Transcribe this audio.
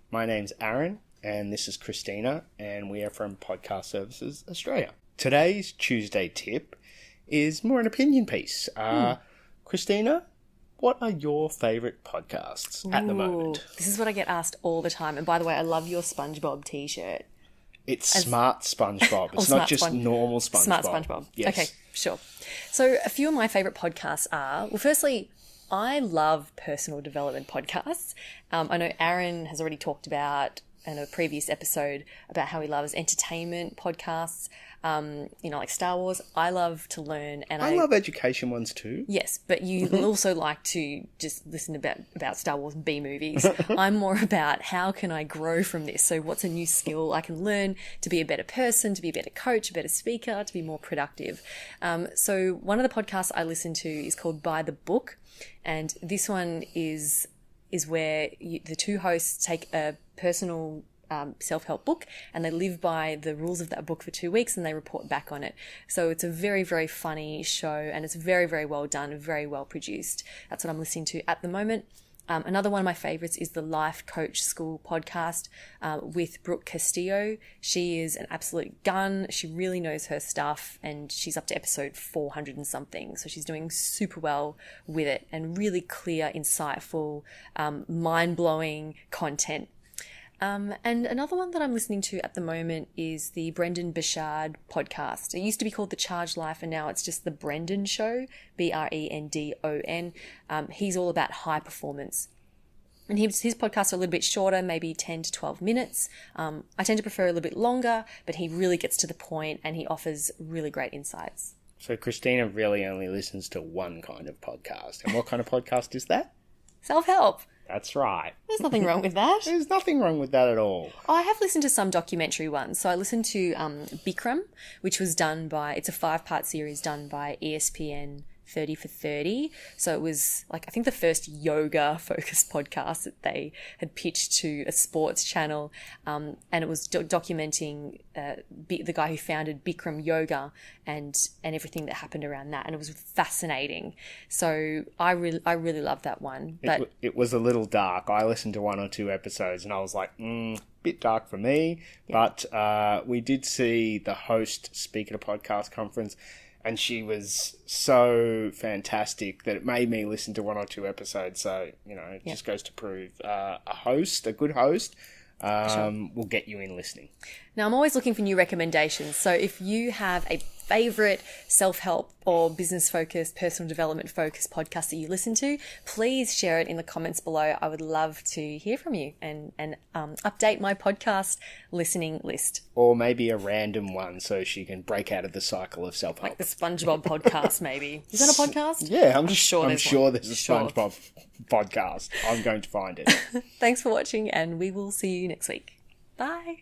My name's Aaron, and this is Christina, and we are from Podcast Services Australia. Today's Tuesday tip is more an opinion piece. Christina, what are your favourite podcasts at the moment? This is what I get asked all the time. And by the way, I love your SpongeBob t-shirt. It's Smart SpongeBob. It's not just normal SpongeBob. Smart SpongeBob. Yes. Okay, sure. So a few of my favourite podcasts are, well, firstly, I love personal development podcasts. I know Aaron has already talked about in a previous episode about how he loves entertainment podcasts, like Star Wars. I love to learn. And I love education ones too. Yes, but you also like to just listen about Star Wars and B movies. I'm more about how can I grow from this? So what's a new skill I can learn to be a better person, to be a better coach, a better speaker, to be more productive. So one of the podcasts I listen to is called By the Book. And this one is where the two hosts take a personal self-help book and they live by the rules of that book for 2 weeks and they report back on it. So it's a very, very funny show and it's very, very well done, very well produced. That's what I'm listening to at the moment. Another one of my favorites is the Life Coach School podcast with Brooke Castillo. She is an absolute gun. She really knows her stuff and she's up to episode 400 and something. So she's doing super well with it and really clear, insightful, mind-blowing content. And another one that I'm listening to at the moment is the Brendan Burchard podcast. It used to be called The Charged Life and now it's just The Brendan Show, Brendon. He's all about high performance. And his podcasts are a little bit shorter, maybe 10 to 12 minutes. I tend to prefer a little bit longer, but he really gets to the point and he offers really great insights. So Christina really only listens to one kind of podcast. And what kind of podcast is that? Self-help. That's right. There's nothing wrong with that. There's nothing wrong with that at all. I have listened to some documentary ones. So I listened to Bikram, which was done by, it's a 5-part series done by ESPN 30 for 30. So it was I think the first yoga focused podcast that they had pitched to a sports channel. And it was documenting the guy who founded Bikram Yoga and everything that happened around that. And it was fascinating. So I really loved that one. But it was a little dark. I listened to 1 or 2 episodes and I was like, bit dark for me. Yeah. But we did see the host speak at a podcast conference. And she was so fantastic that it made me listen to 1 or 2 episodes. So, it just goes to prove a good host, will get you in listening. Now, I'm always looking for new recommendations. So if you have a favourite self-help or business-focused, personal development-focused podcast that you listen to, please share it in the comments below. I would love to hear from you and update my podcast listening list. Or maybe a random one so she can break out of the cycle of self-help. Like the SpongeBob podcast, maybe. Is that a podcast? Yeah, I'm sure there's a Sure. SpongeBob podcast. I'm going to find it. Thanks for watching and we will see you next week. Bye.